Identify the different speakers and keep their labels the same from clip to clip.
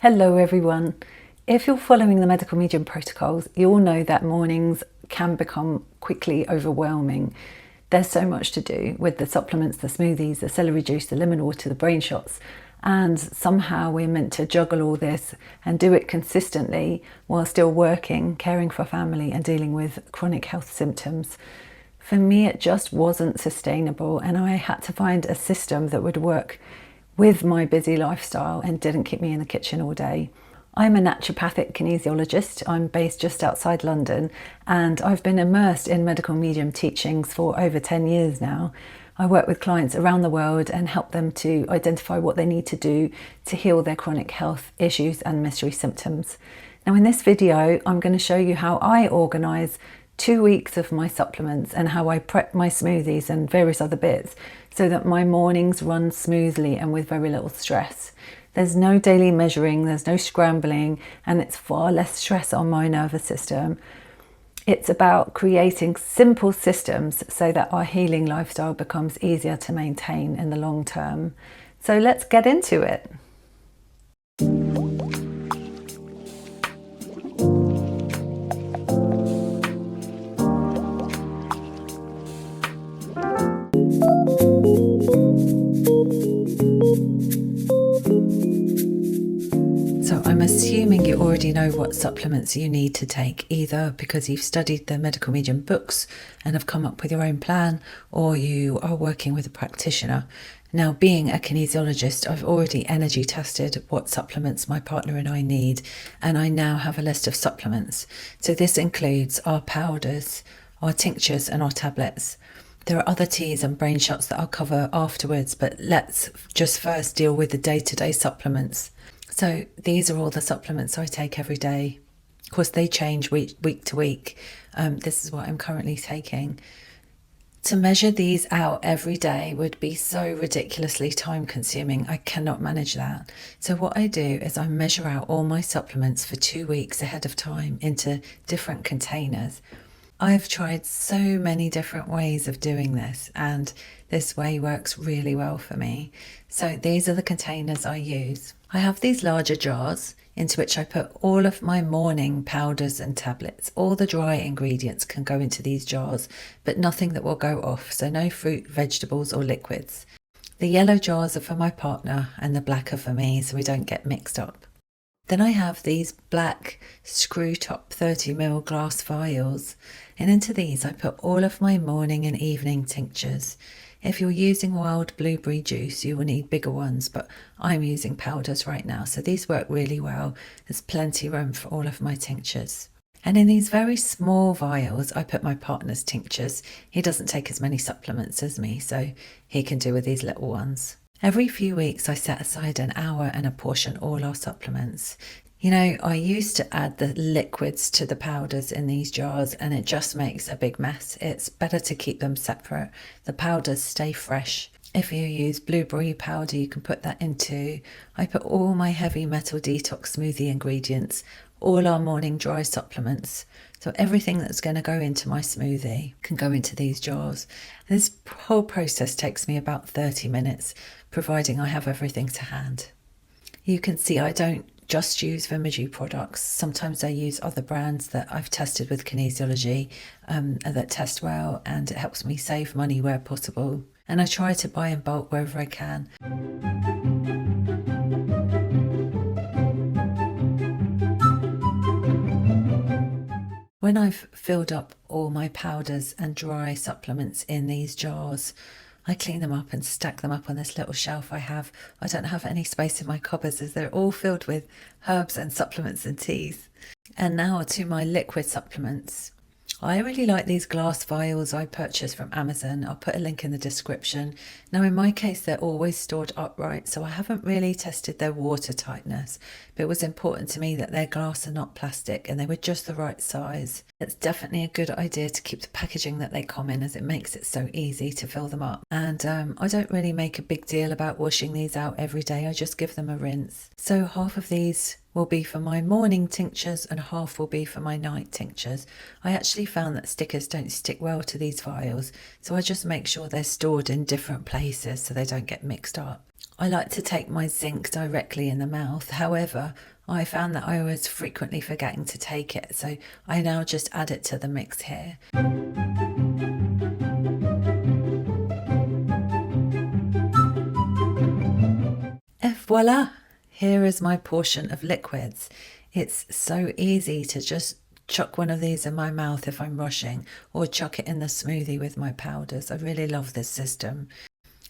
Speaker 1: Hello everyone. If you're following the medical medium protocols, you'll know that mornings can become quickly overwhelming. There's so much to do with the supplements, the smoothies, the celery juice, the lemon water, the brain shots, and somehow we're meant to juggle all this and do it consistently while still working, caring for family and dealing with chronic health symptoms. For me, it just wasn't sustainable, and I had to find a system that would work with my busy lifestyle and didn't keep me in the kitchen all day. I'm a naturopathic kinesiologist. I'm based just outside London, and I've been immersed in medical medium teachings for over 10 years now. I work with clients around the world and help them to identify what they need to do to heal their chronic health issues and mystery symptoms. Now in this video, I'm going to show you how I organise 2 weeks of my supplements and how I prep my smoothies and various other bits so that my mornings run smoothly and with very little stress. There's no daily measuring, there's no scrambling, and it's far less stress on my nervous system. It's about creating simple systems so that our healing lifestyle becomes easier to maintain in the long term. So let's get into it. So I'm assuming you already know what supplements you need to take, either because you've studied the medical medium books and have come up with your own plan, or you are working with a practitioner. Now, being a kinesiologist, I've already energy tested what supplements my partner and I need, and I now have a list of supplements. So this includes our powders, our tinctures and our tablets. There are other teas and brain shots that I'll cover afterwards, but let's just first deal with the day-to-day supplements. So these are all the supplements I take every day. Of course, they change week to week. This is what I'm currently taking. To measure these out every day would be so ridiculously time consuming. I cannot manage that. So what I do is I measure out all my supplements for 2 weeks ahead of time into different containers. I've tried so many different ways of doing this, and this way works really well for me. So these are the containers I use. I have these larger jars into which I put all of my morning powders and tablets. All the dry ingredients can go into these jars, but nothing that will go off, so no fruit, vegetables or liquids. The yellow jars are for my partner and the black are for me, so we don't get mixed up. Then I have these black screw top 30ml glass vials, and into these I put all of my morning and evening tinctures. If you're using wild blueberry juice, you will need bigger ones, but I'm using powders right now, so these work really well. There's plenty room for all of my tinctures. And in these very small vials, I put my partner's tinctures. He doesn't take as many supplements as me, so he can do with these little ones. Every few weeks I set aside an hour and apportion all our supplements. You know, I used to add the liquids to the powders in these jars and it just makes a big mess. It's better to keep them separate. The powders stay fresh. If you use blueberry powder, you can put that in too. I put all my heavy metal detox smoothie ingredients, all our morning dry supplements. So everything that's going to go into my smoothie can go into these jars. This whole process takes me about 30 minutes, providing I have everything to hand. You can see I don't just use Vimagee products. Sometimes I use other brands that I've tested with kinesiology that test well, and it helps me save money where possible. And I try to buy in bulk wherever I can. When I've filled up all my powders and dry supplements in these jars, I clean them up and stack them up on this little shelf I have. I don't have any space in my cupboards as they're all filled with herbs and supplements and teas. And now to my liquid supplements. I really like these glass vials I purchased from Amazon. I'll put a link in the description. Now in my case they're always stored upright, so I haven't really tested their water tightness, but it was important to me that they're glass and not plastic, and they were just the right size. It's definitely a good idea to keep the packaging that they come in, as it makes it so easy to fill them up. And I don't really make a big deal about washing these out every day. I just give them a rinse. So half of these will be for my morning tinctures and half will be for my night tinctures. I actually found that stickers don't stick well to these vials, so I just make sure they're stored in different places so they don't get mixed up. I like to take my zinc directly in the mouth. However, I found that I was frequently forgetting to take it, so I now just add it to the mix here. Et voila! Here is my portion of liquids. It's so easy to just chuck one of these in my mouth if I'm rushing, or chuck it in the smoothie with my powders. I really love this system.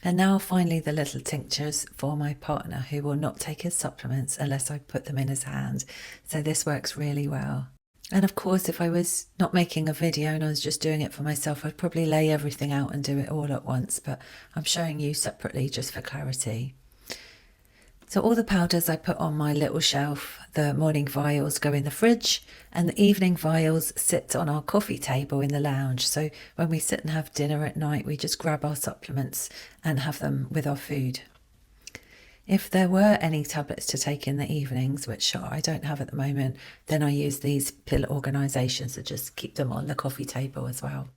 Speaker 1: And now finally the little tinctures for my partner, who will not take his supplements unless I put them in his hand. So this works really well. And of course, if I was not making a video and I was just doing it for myself, I'd probably lay everything out and do it all at once, but I'm showing you separately just for clarity. So all the powders I put on my little shelf. The morning vials go in the fridge and the evening vials sit on our coffee table in the lounge. So when we sit and have dinner at night, we just grab our supplements and have them with our food. If there were any tablets to take in the evenings, which I don't have at the moment, then I use these pill organisations to just keep them on the coffee table as well.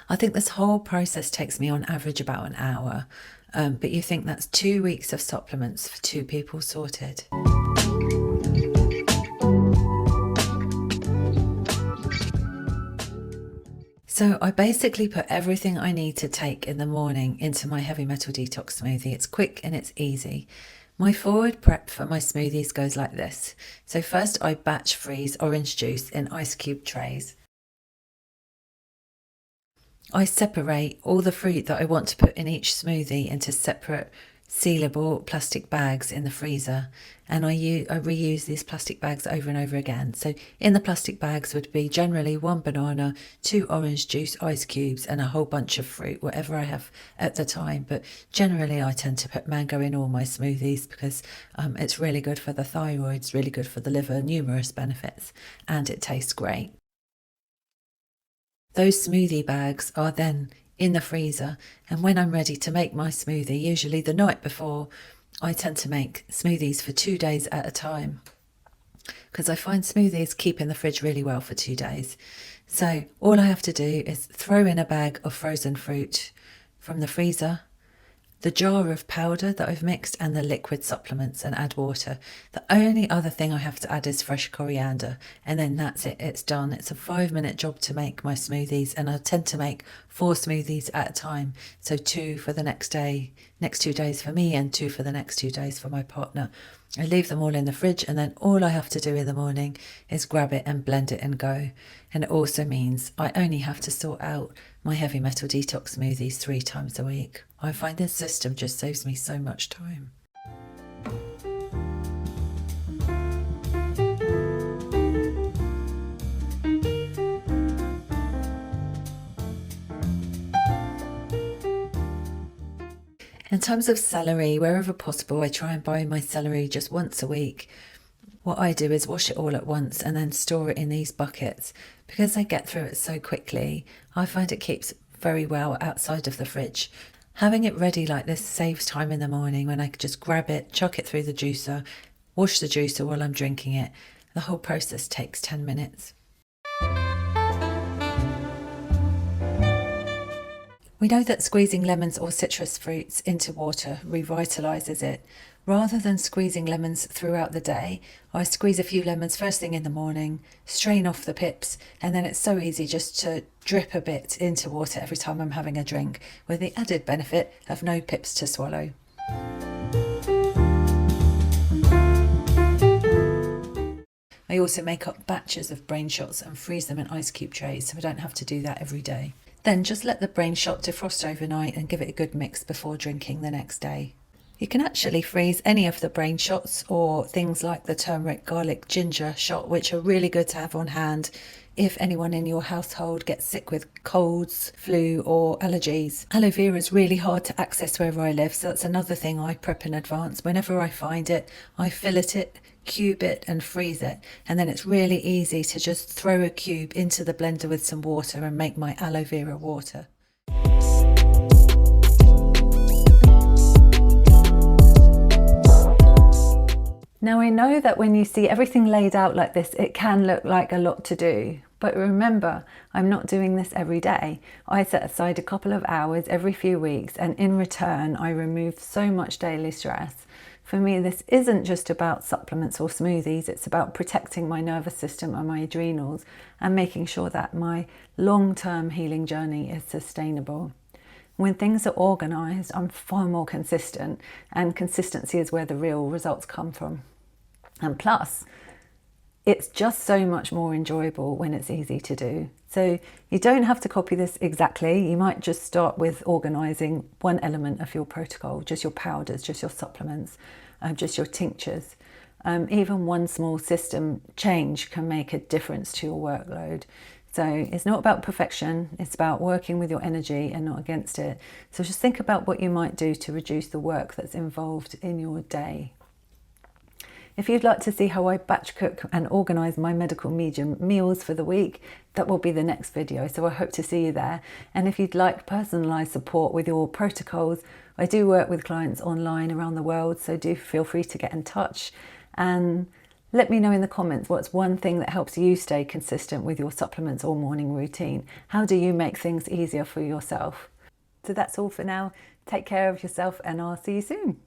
Speaker 1: I think this whole process takes me on average about an hour, but you think that's 2 weeks of supplements for 2 people sorted. So I basically put everything I need to take in the morning into my heavy metal detox smoothie. It's quick and it's easy. My forward prep for my smoothies goes like this. So first I batch freeze orange juice in ice cube trays. I separate all the fruit that I want to put in each smoothie into separate sealable plastic bags in the freezer, and I reuse these plastic bags over and over again. So in the plastic bags would be generally 1 banana, 2 orange juice ice cubes and a whole bunch of fruit, whatever I have at the time. But generally I tend to put mango in all my smoothies because it's really good for the thyroid, it's really good for the liver, numerous benefits, and it tastes great. Those smoothie bags are then in the freezer, and when I'm ready to make my smoothie, usually the night before, I tend to make smoothies for 2 days at a time because I find smoothies keep in the fridge really well for 2 days. So all I have to do is throw in a bag of frozen fruit from the freezer, the jar of powder that I've mixed, and the liquid supplements, and add water. The only other thing I have to add is fresh coriander, and then that's it, it's done. It's a 5-minute job to make my smoothies, and I tend to make 4 smoothies at a time. So 2 for the next 2 days for me, and 2 for the next 2 days for my partner. I leave them all in the fridge, and then all I have to do in the morning is grab it and blend it and go. And it also means I only have to sort out my heavy metal detox smoothies 3 times a week. I find this system just saves me so much time. In terms of celery, wherever possible, I try and buy my celery just once a week. What I do is wash it all at once and then store it in these buckets. Because I get through it so quickly, I find it keeps very well outside of the fridge. Having it ready like this saves time in the morning when I can just grab it, chuck it through the juicer, wash the juicer while I'm drinking it. The whole process takes 10 minutes. We know that squeezing lemons or citrus fruits into water revitalises it. Rather than squeezing lemons throughout the day, I squeeze a few lemons first thing in the morning, strain off the pips, and then it's so easy just to drip a bit into water every time I'm having a drink, with the added benefit of no pips to swallow. I also make up batches of brain shots and freeze them in ice cube trays, so I don't have to do that every day. Then just let the brain shot defrost overnight and give it a good mix before drinking the next day. You can actually freeze any of the brain shots or things like the turmeric, garlic, ginger shot, which are really good to have on hand if anyone in your household gets sick with colds, flu or allergies. Aloe vera is really hard to access wherever I live, so that's another thing I prep in advance. Whenever I find it, I fillet it, cube it and freeze it, and then it's really easy to just throw a cube into the blender with some water and make my aloe vera water. Now I know that when you see everything laid out like this, it can look like a lot to do, But remember, I'm not doing this every day. I set aside a couple of hours every few weeks, and in return, I remove so much daily stress. For me, this isn't just about supplements or smoothies, it's about protecting my nervous system and my adrenals and making sure that my long-term healing journey is sustainable. When things are organised, I'm far more consistent, and consistency is where the real results come from. And plus, it's just so much more enjoyable when it's easy to do. So you don't have to copy this exactly. You might just start with organising one element of your protocol, just your powders, just your supplements, just your tinctures. Even one small system change can make a difference to your workload. So it's not about perfection, it's about working with your energy and not against it. So just think about what you might do to reduce the work that's involved in your day. If you'd like to see how I batch cook and organise my medical medium meals for the week, that will be the next video, so I hope to see you there. And if you'd like personalised support with your protocols, I do work with clients online around the world, so do feel free to get in touch. And let me know in the comments what's one thing that helps you stay consistent with your supplements or morning routine. How do you make things easier for yourself? So that's all for now. Take care of yourself and I'll see you soon.